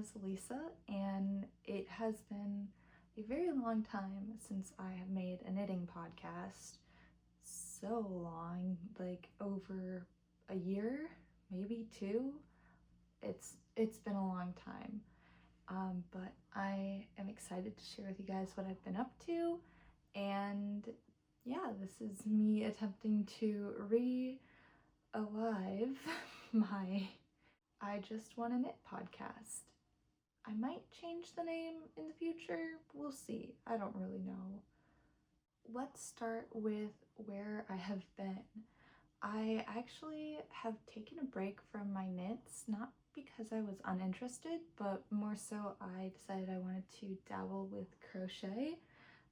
is Lisa, and it has been a very long time since I have made a knitting podcast. So long, like over a year, maybe two. It's been a long time. But I am excited to share with you guys what I've been up to, and yeah, this is me attempting to re-alive my I Just Want to Knit podcast. I might change the name in the future. We'll see. I don't really know. Let's start with where I have been. I actually have taken a break from my knits, not because I was uninterested, but more so I decided I wanted to dabble with crochet.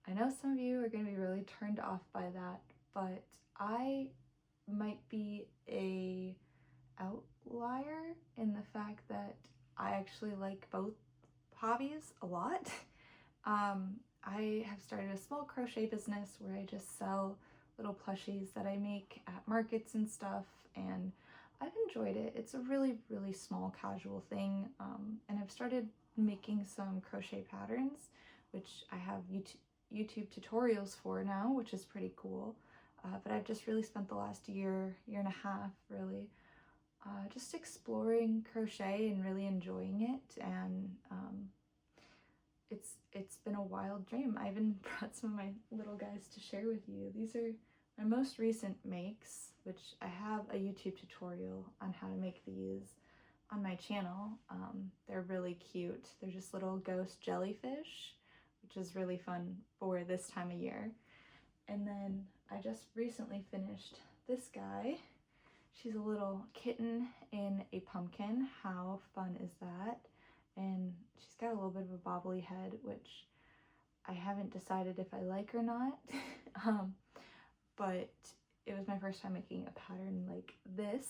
I know some of you are going to be really turned off by that, but I might be a outlier in the fact that I actually like both hobbies a lot. I have started a small crochet business where I just sell little plushies that I make at markets and stuff, and I've enjoyed it. It's a really, really small casual thing, and I've started making some crochet patterns, which I have YouTube tutorials for now, which is pretty cool. But I've just really spent the last year and a half really just exploring crochet and really enjoying it, and it's been a wild dream. I even brought some of my little guys to share with you. These are my most recent makes, which I have a YouTube tutorial on how to make these on my channel. They're really cute. They're just little ghost jellyfish, which is really fun for this time of year. And then I just recently finished this guy. She's a little kitten in a pumpkin. How fun is that? And she's got a little bit of a bobbly head, which I haven't decided if I like or not. But it was my first time making a pattern like this,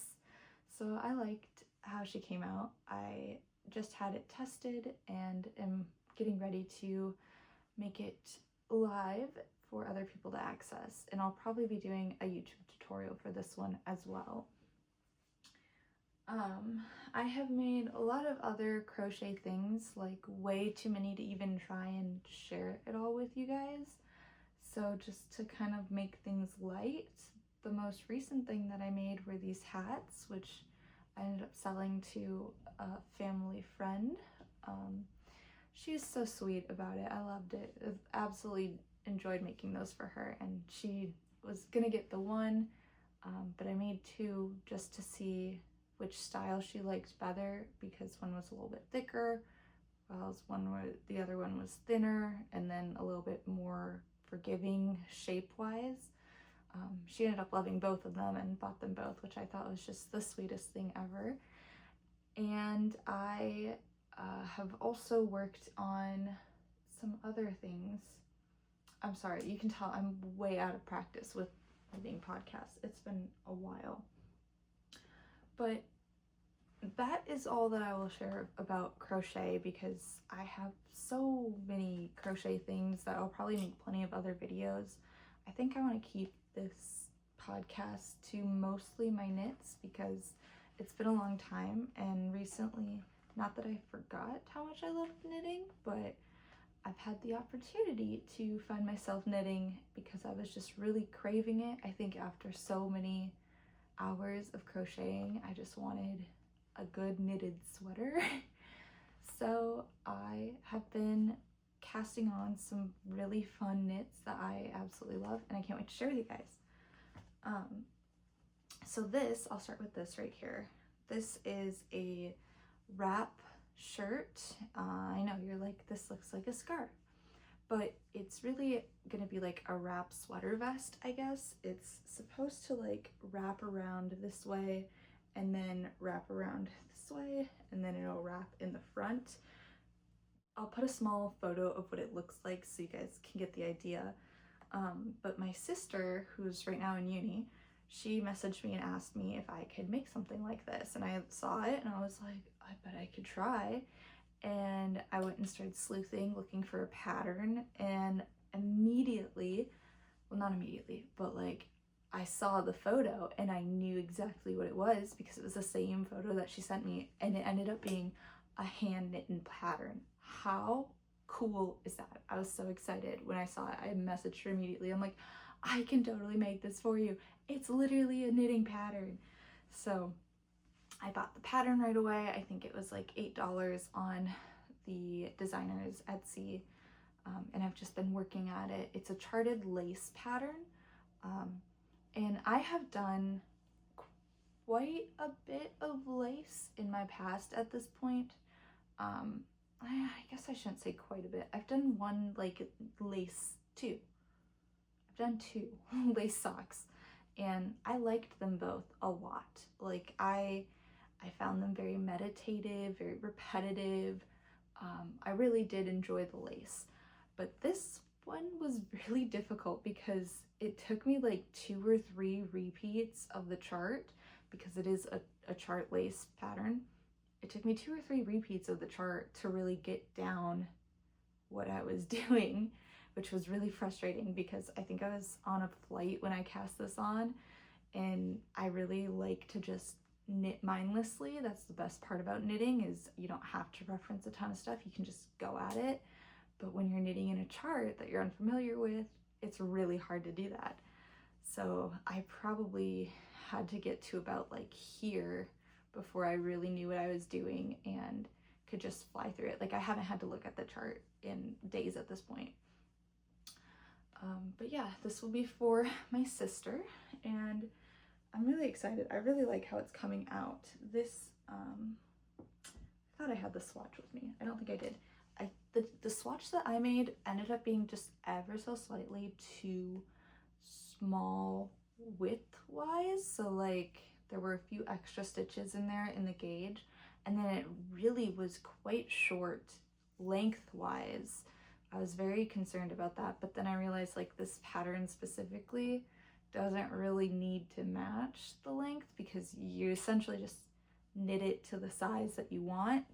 so I liked how she came out. I just had it tested and am getting ready to make it live for other people to access, and I'll probably be doing a YouTube tutorial for this one as well. I have made a lot of other crochet things, like way too many to even try and share it all with you guys. So just to kind of make things light, the most recent thing that I made were these hats, which I ended up selling to a family friend. She's so sweet about it. I loved it. I absolutely enjoyed making those for her, and she was gonna get the one, but I made two just to see which style she liked better, because one was a little bit thicker, while the other one was thinner and then a little bit more forgiving shape-wise. She ended up loving both of them and bought them both, which I thought was just the sweetest thing ever. And I have also worked on some other things. I'm sorry, you can tell I'm way out of practice with editing podcasts. It's been a while. But that is all that I will share about crochet, because I have so many crochet things that I'll probably make plenty of other videos. I think I want to keep this podcast to mostly my knits, because it's been a long time, and recently, not that I forgot how much I love knitting, but I've had the opportunity to find myself knitting because I was just really craving it. I think after so many hours of crocheting, I just wanted a good knitted sweater. So I have been casting on some really fun knits that I absolutely love, and I can't wait to share with you guys. So this, I'll start with this right here. This is a wrap shirt. I know you're like, this looks like a scarf, but it's really gonna be like a wrap sweater vest, I guess. It's supposed to like wrap around this way and then wrap around this way, and then it'll wrap in the front. I'll put a small photo of what it looks like so you guys can get the idea. But my sister, who's right now in uni, she messaged me and asked me if I could make something like this, and I saw it and I was like, I bet I could try. And I went and started sleuthing, looking for a pattern, and immediately, well, not immediately, but like I saw the photo and I knew exactly what it was, because it was the same photo that she sent me, and it ended up being a hand knitted pattern. How cool is that? I was so excited when I saw it. I messaged her immediately. I'm like, I can totally make this for you. It's literally a knitting pattern. So I bought the pattern right away. I think it was like $8 on the designer's Etsy. And I've just been working at it. It's a charted lace pattern. And I have done quite a bit of lace in my past at this point. I guess I shouldn't say quite a bit. I've done one like lace, two. I've done two lace socks, and I liked them both a lot. Like I found them very meditative, very repetitive. I really did enjoy the lace, but this one was really difficult because it took me like 2 or 3 repeats of the chart, because it is a chart lace pattern. It took me 2 or 3 repeats of the chart to really get down what I was doing, which was really frustrating because I think I was on a flight when I cast this on, and I really like to just knit mindlessly. That's the best part about knitting, is you don't have to reference a ton of stuff. You can just go at it. But when you're knitting in a chart that you're unfamiliar with, it's really hard to do that. So I probably had to get to about like here before I really knew what I was doing and could just fly through it. Like I haven't had to look at the chart in days at this point. But yeah, this will be for my sister, and I'm really excited. I really like how it's coming out. This, I thought I had the swatch with me. I don't think I did. The swatch that I made ended up being just ever so slightly too small width-wise. So like there were a few extra stitches in there in the gauge, and then it really was quite short length-wise. I was very concerned about that, but then I realized like this pattern specifically doesn't really need to match the length, because you essentially just knit it to the size that you want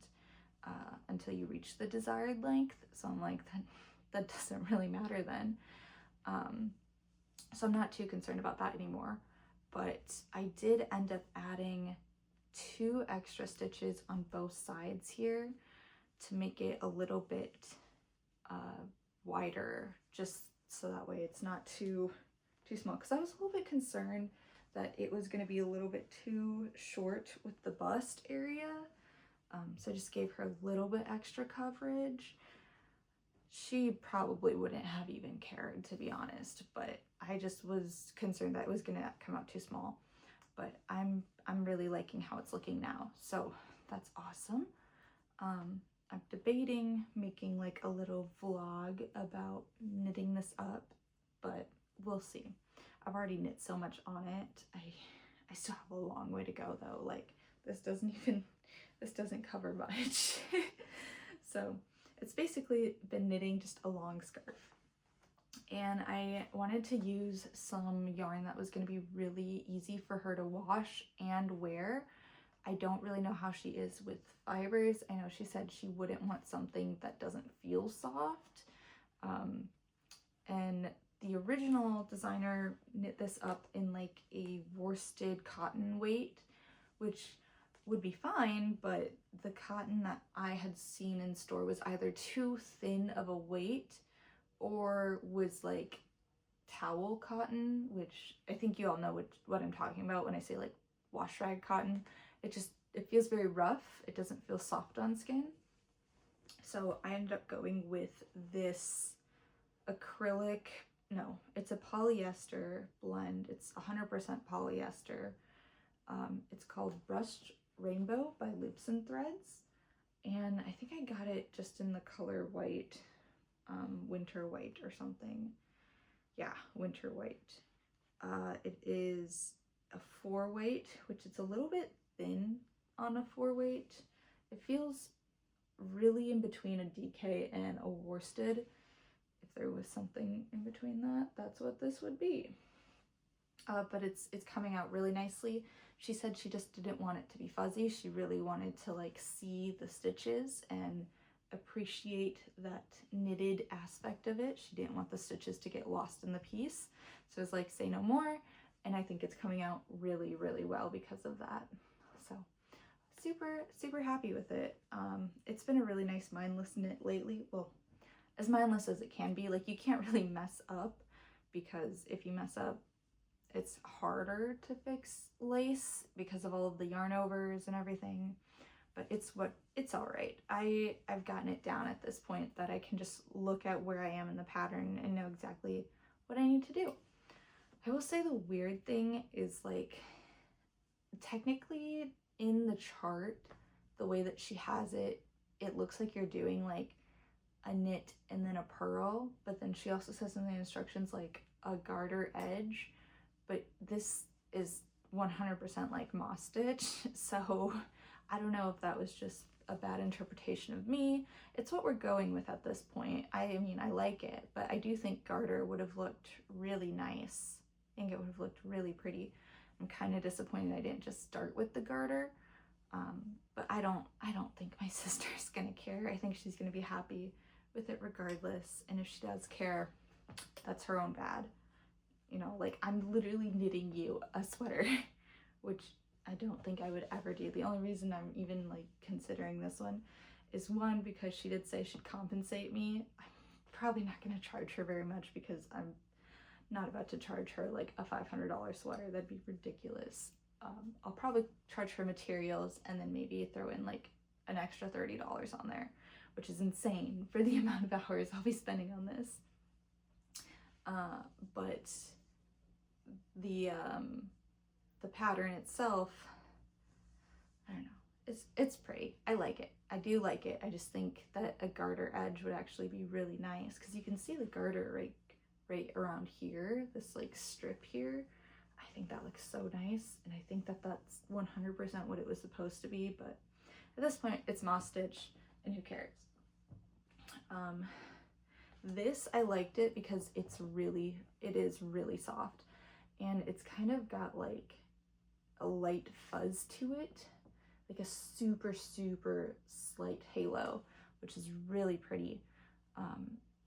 until you reach the desired length. So I'm like, that doesn't really matter then. So I'm not too concerned about that anymore. But I did end up adding 2 extra stitches on both sides here to make it a little bit wider, just so that way it's not too small, because I was a little bit concerned that it was going to be a little bit too short with the bust area. So I just gave her a little bit extra coverage. She probably wouldn't have even cared, to be honest, but I just was concerned that it was going to come out too small. But I'm really liking how it's looking now, so that's awesome. I'm debating making like a little vlog about knitting this up, but we'll see. I've already knit so much on it. I still have a long way to go though. Like this doesn't cover much. So it's basically been knitting just a long scarf. And I wanted to use some yarn that was going to be really easy for her to wash and wear. I don't really know how she is with fibers. I know she said she wouldn't want something that doesn't feel soft. And the original designer knit this up in like a worsted cotton weight, which would be fine, but the cotton that I had seen in store was either too thin of a weight or was like towel cotton, which I think you all know what I'm talking about when I say like wash rag cotton. It feels very rough. It doesn't feel soft on skin. So I ended up going with this acrylic, no, it's a polyester blend. It's 100% polyester. It's called Brushed Rainbow by Loops and Threads. And I think I got it just in the color white, winter white or something. Yeah, winter white. It is a 4 weight, which it's a little bit thin on a 4 weight. It feels really in between a DK and a worsted. If there was something in between that, that's what this would be. But it's coming out really nicely. She said she just didn't want it to be fuzzy. She really wanted to like see the stitches and appreciate that knitted aspect of it. She didn't want the stitches to get lost in the piece. So it's like, say no more. And I think it's coming out really, really well because of that. So super happy with it. It's been a really nice mindless knit lately. Well, as mindless as it can be. Like, you can't really mess up, because if you mess up, it's harder to fix lace because of all of the yarn overs and everything. But it's all right. I've gotten it down at this point that I can just look at where I am in the pattern and know exactly what I need to do. I will say the weird thing is, like, technically in the chart, the way that she has it, it looks like you're doing like a knit and then a purl, but then she also says in the instructions like a garter edge, but this is 100% like moss stitch. So I don't know if that was just a bad interpretation of me. It's what we're going with at this point. I mean, I like it, but I do think garter would have looked really nice. I think it would have looked really pretty. I'm kind of disappointed I didn't just start with the garter, but I don't think my sister's gonna care. I think she's gonna be happy with it regardless, and if she does care, that's her own bad. You know, like, I'm literally knitting you a sweater, which I don't think I would ever do. The only reason I'm even like considering this one is, one, because she did say she'd compensate me. I'm probably not gonna charge her very much, because I'm not about to charge her like a $500 sweater. That'd be ridiculous. I'll probably charge her materials and then maybe throw in like an extra $30 on there, which is insane for the amount of hours I'll be spending on this. But the pattern itself, I don't know, it's pretty. I like it. I do like it. I just think that a garter edge would actually be really nice, because you can see the garter right around here, this like strip here. I think that looks so nice, and I think that that's 100% what it was supposed to be, but at this point it's moss stitch and who cares. This, I liked it because it is really soft, and it's kind of got like a light fuzz to it, like a super slight halo, which is really pretty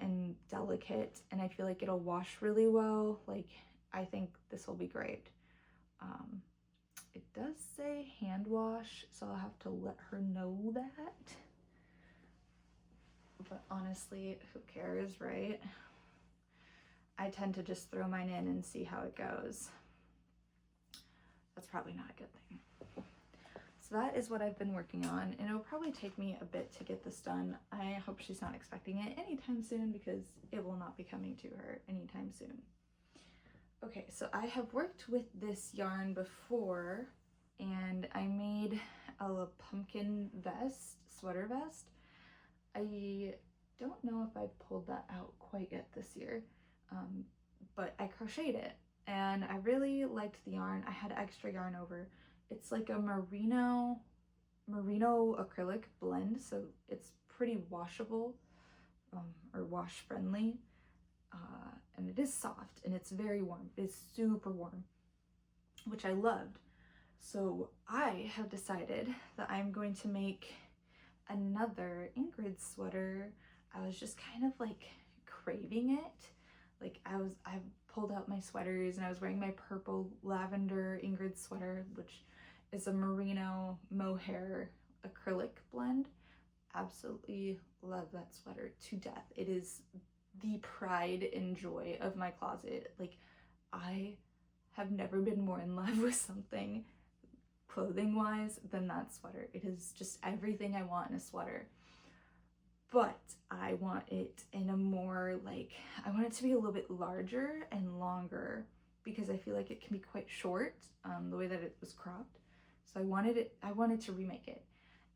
and delicate, and I feel like it'll wash really well. Like, I think this will be great. It does say hand wash, so I'll have to let her know that, but honestly, who cares, right? I tend to just throw mine in and see how it goes. That's probably not a good thing. So that is what I've been working on, and it'll probably take me a bit to get this done. I hope she's not expecting it anytime soon, because it will not be coming to her anytime soon. Okay, so I have worked with this yarn before, and I made a pumpkin vest, sweater vest. I don't know if I've pulled that out quite yet this year, but I crocheted it, and I really liked the yarn. I had extra yarn over. It's like a merino acrylic blend, so it's pretty washable, or wash friendly, and it is soft, and it's very warm. It's super warm, which I loved. So I have decided that I'm going to make another Ingrid sweater. I was just kind of like craving it. Like, I pulled out my sweaters, and I was wearing my purple lavender Ingrid sweater, which is a merino mohair acrylic blend. Absolutely love that sweater to death. It is the pride and joy of my closet. Like, I have never been more in love with something clothing wise than that sweater. It is just everything I want in a sweater, but I want it in a more like, I want it to be a little bit larger and longer, because I feel like it can be quite short, the way that it was cropped. So I wanted to remake it,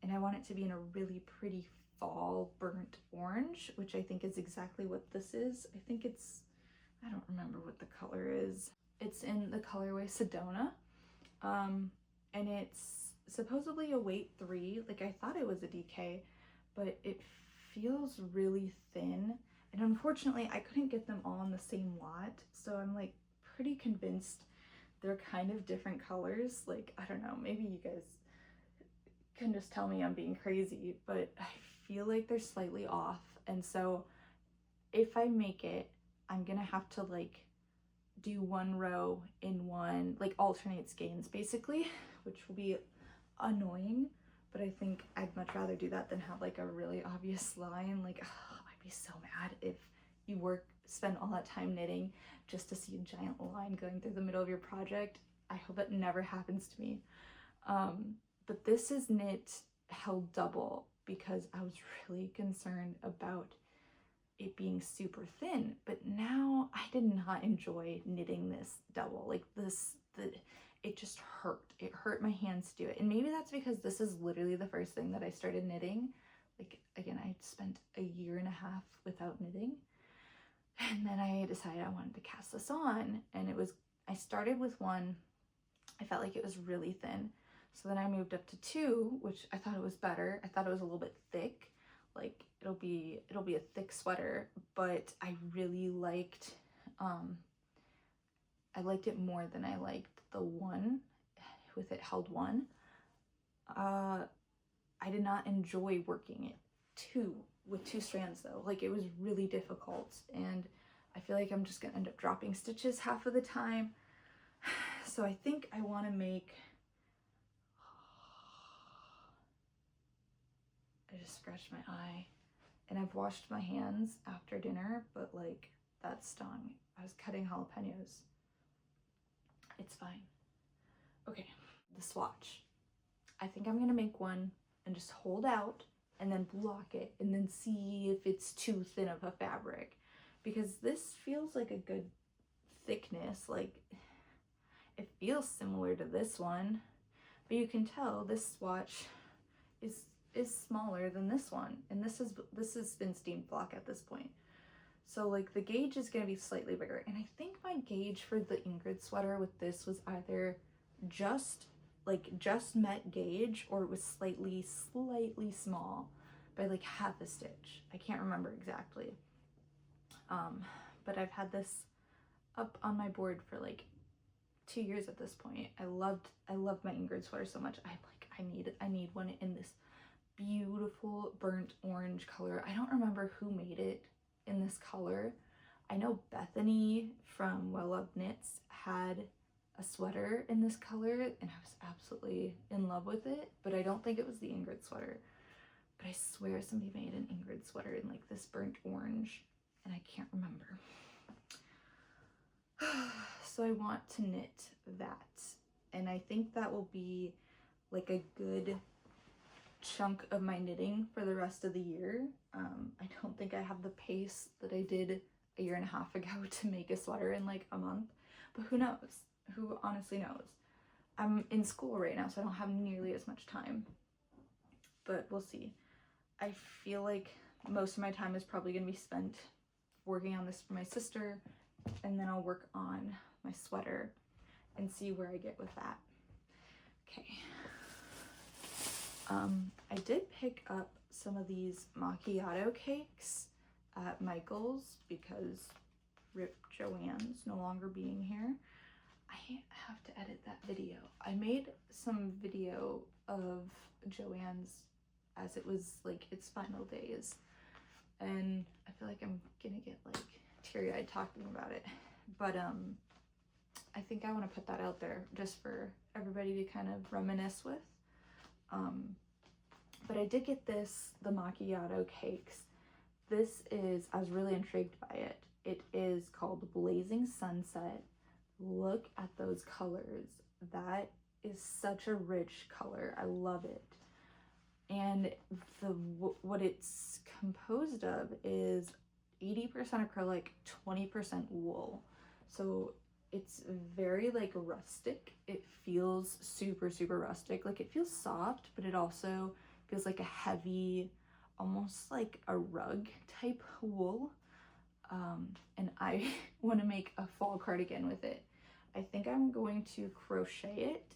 and I want it to be in a really pretty fall burnt orange, which I think is exactly what this is. I think it's, I don't remember what the color is. It's in the colorway Sedona, and it's supposedly a weight 3. Like, I thought it was a DK, but it feels really thin, and unfortunately I couldn't get them all in the same lot, so I'm like pretty convinced they're kind of different colors. Like, I don't know, maybe you guys can just tell me I'm being crazy, but I feel like they're slightly off, and so if I make it, I'm gonna have to like do one row in one, like alternate skeins basically, which will be annoying, but I think I'd much rather do that than have like a really obvious line. Like, oh, I'd be so mad if you spend all that time knitting just to see a giant line going through the middle of your project. I hope it never happens to me. But this is knit held double because I was really concerned about it being super thin, but now I did not enjoy knitting this double. Like it just hurt. It hurt my hands to do it. And maybe that's because this is literally the first thing that I started knitting. Like, again, I spent a year and a half without knitting. And then I decided I wanted to cast this on, and I started with one. I felt like it was really thin. So then I moved up to 2, which I thought it was better. I thought it was a little bit thick. Like it'll be a thick sweater, but I really liked, I liked it more than I liked the one with it held 1. I did not enjoy working it with 2 strands though. Like it was really difficult, and I feel like I'm just gonna end up dropping stitches half of the time. So I think I want to make, I just scratched my eye, and I've washed my hands after dinner, but like that stung. I was cutting jalapenos. It's fine. Okay, the swatch. I think I'm gonna make one and just hold out and then block it and then see if it's too thin of a fabric, because this feels like a good thickness. Like it feels similar to this one, but you can tell this swatch is smaller than this one, and this has been steamed flock at this point. So like the gauge is going to be slightly bigger, and I think my gauge for the Ingrid sweater with this was either just met gauge, or it was slightly small by like half a stitch. I can't remember exactly. But I've had this up on my board for like 2 years at this point. I loved my Ingrid sweater so much. I'm like, I need one in this beautiful burnt orange color. I don't remember who made it in this color. I know Bethany from Well Loved Knits had a sweater in this color, and I was absolutely in love with it, but I don't think it was the Ingrid sweater. But I swear somebody made an Ingrid sweater in like this burnt orange, and I can't remember. So I want to knit that, and I think that will be like a good chunk of my knitting for the rest of the year. I don't think I have the pace that I did a year and a half ago to make a sweater in like a month, but who knows? Who honestly knows? I'm in school right now, so I don't have nearly as much time, but we'll see. I feel like most of my time is probably going to be spent working on this for my sister, and then I'll work on my sweater and see where I get with that. Okay. I did pick up some of these macchiato cakes at Michael's because Rip Joanne's no longer being here. I have to edit that video. I made some video of Joanne's as it was like its final days, and I feel like I'm gonna get like teary-eyed talking about it, but I think I want to put that out there just for everybody to kind of reminisce with. But I did get the macchiato cakes. I was really intrigued by it. It is called Blazing Sunset. Look at those colors. That is such a rich color. I love it. And what it's composed of is 80% acrylic, 20% wool. So it's very like rustic. It feels super rustic. Like it feels soft, but it also feels like a heavy, almost like a rug type wool. And I want to make a fall cardigan with it. I think I'm going to crochet it,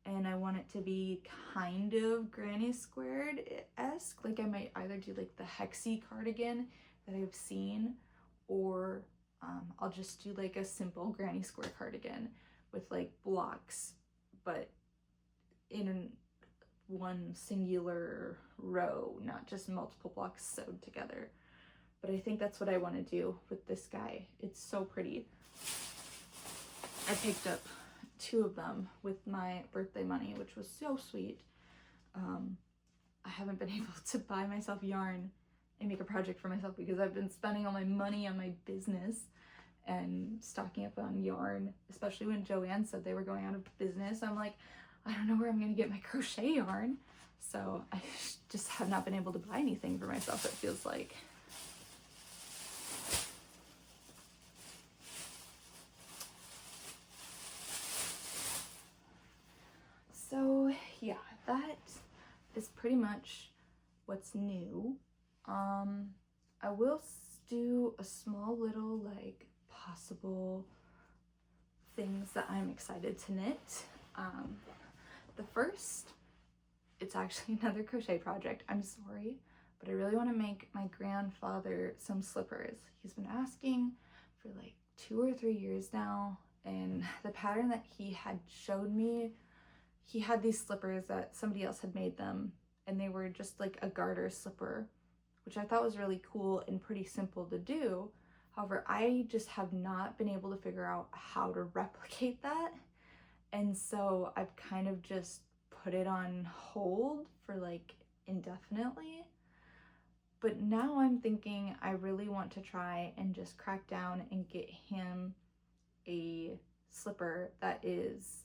and I want it to be kind of granny squared-esque. Like I might either do like the hexy cardigan that I've seen, or I'll just do like a simple granny square cardigan with like blocks, but in one singular row, not just multiple blocks sewed together. But I think that's what I want to do with this guy. It's so pretty. I picked up 2 of them with my birthday money, which was so sweet. I haven't been able to buy myself yarn and make a project for myself because I've been spending all my money on my business and stocking up on yarn, especially when Joanne said they were going out of business. I'm like, I don't know where I'm gonna get my crochet yarn. So I just have not been able to buy anything for myself, it feels like. So yeah, that is pretty much what's new. I will do a small little like possible things that I'm excited to knit. The first, it's actually another crochet project. I'm sorry, but I really want to make my grandfather some slippers. He's been asking for like 2 or 3 years now, and the pattern that he had showed me, he had these slippers that somebody else had made them, and they were just like a garter slipper, which I thought was really cool and pretty simple to do. However, I just have not been able to figure out how to replicate that. And so I've kind of just put it on hold for like indefinitely. But now I'm thinking I really want to try and just crack down and get him a slipper that is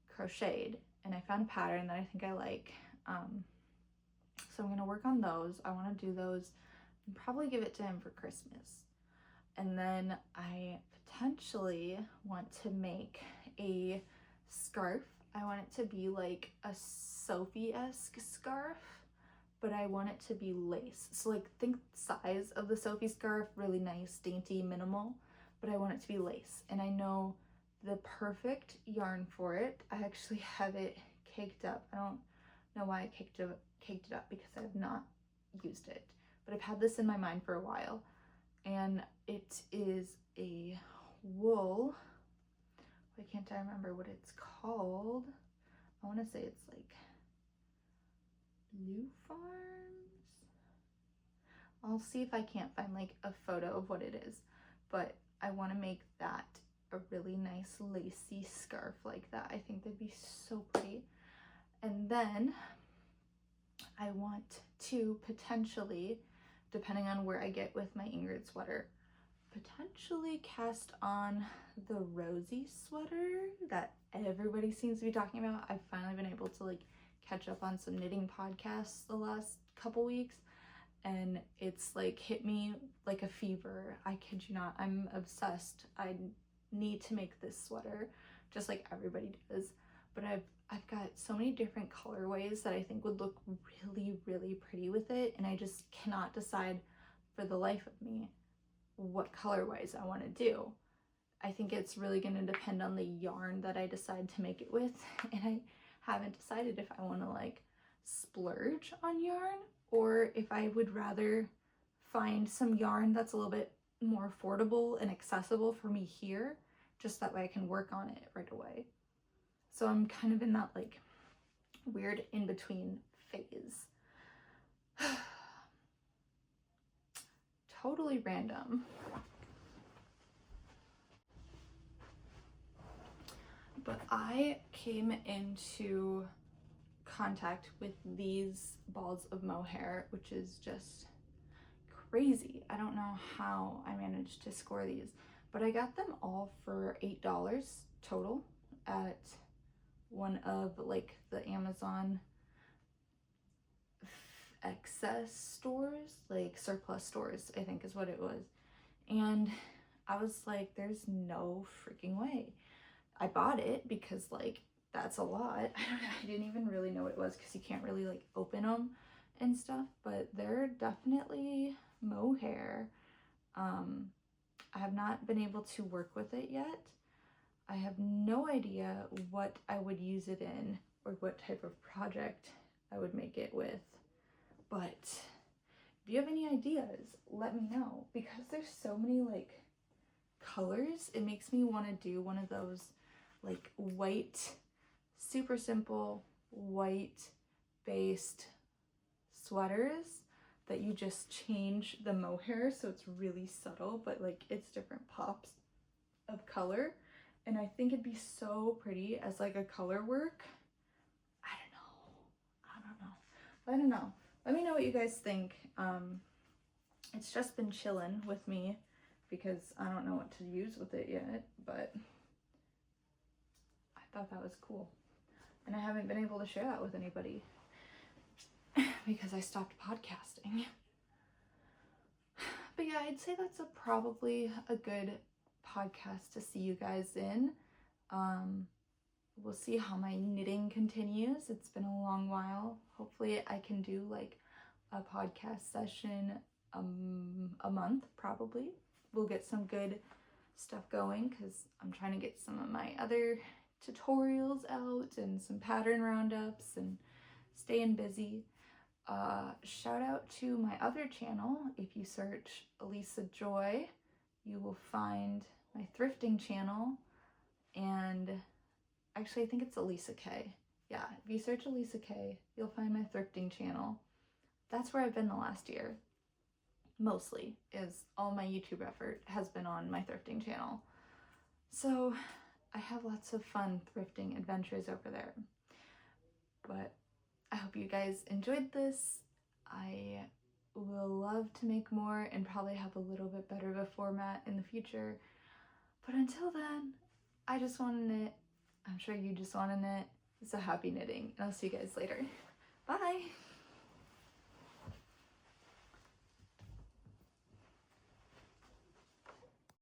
crocheted. And I found a pattern that I think I like. So I'm gonna work on those. I want to do those and probably give it to him for Christmas. And then I potentially want to make a scarf. I want it to be like a Sophie-esque scarf, but I want it to be lace. So like think size of the Sophie scarf, really nice, dainty, minimal, but I want it to be lace. And I know the perfect yarn for it. I actually have it caked up. I don't know why I caked it up because I have not used it, but I've had this in my mind for a while. And it is a wool, why can't I remember what it's called? I want to say it's like Blue Farms. I'll see if I can't find like a photo of what it is, but I want to make that a really nice lacy scarf like that. I think that'd be so pretty. And then I want to potentially, depending on where I get with my Ingrid sweater, potentially cast on the Rosie sweater that everybody seems to be talking about. I've finally been able to like catch up on some knitting podcasts the last couple weeks, and it's like hit me like a fever. I kid you not, I'm obsessed. I need to make this sweater just like everybody does, but I've got so many different colorways that I think would look really, really pretty with it, and I just cannot decide for the life of me what colorways I want to do. I think it's really going to depend on the yarn that I decide to make it with, and I haven't decided if I want to like splurge on yarn or if I would rather find some yarn that's a little bit more affordable and accessible for me here, just that way I can work on it right away. So I'm kind of in that like weird in-between phase. Totally random. But I came into contact with these balls of mohair, which is just crazy. I don't know how I managed to score these, but I got them all for $8 total at one of like the Amazon excess stores, like surplus stores, I think is what it was. And I was like, there's no freaking way. I bought it because like that's a lot. I didn't even really know what it was because you can't really like open them and stuff, but they're definitely mohair. I have not been able to work with it yet. I have no idea what I would use it in or what type of project I would make it with, but if you have any ideas, let me know, because there's so many like colors. It makes me want to do one of those like white, super simple white based sweaters that you just change the mohair so it's really subtle, but like it's different pops of color. And I think it'd be so pretty as like a color work. I don't know. I don't know. Let me know what you guys think. It's just been chilling with me because I don't know what to use with it yet, but I thought that was cool. And I haven't been able to share that with anybody because I stopped podcasting. But yeah, I'd say that's probably a good podcast to see you guys in. We'll see how my knitting continues. It's been a long while. Hopefully I can do like a podcast session a month, probably. We'll get some good stuff going because I'm trying to get some of my other tutorials out and some pattern roundups and staying busy. Shout out to my other channel. If you search Elisa Joy, you will find my thrifting channel, and actually I think it's Elisa K. Yeah, if you search Elisa K, you'll find my thrifting channel. That's where I've been the last year. Mostly is all my YouTube effort has been on my thrifting channel. So I have lots of fun thrifting adventures over there. But I hope you guys enjoyed this. I will love to make more and probably have a little bit better of a format in the future. But until then, I just want to knit. I'm sure you just want to knit. So happy knitting. And I'll see you guys later. Bye!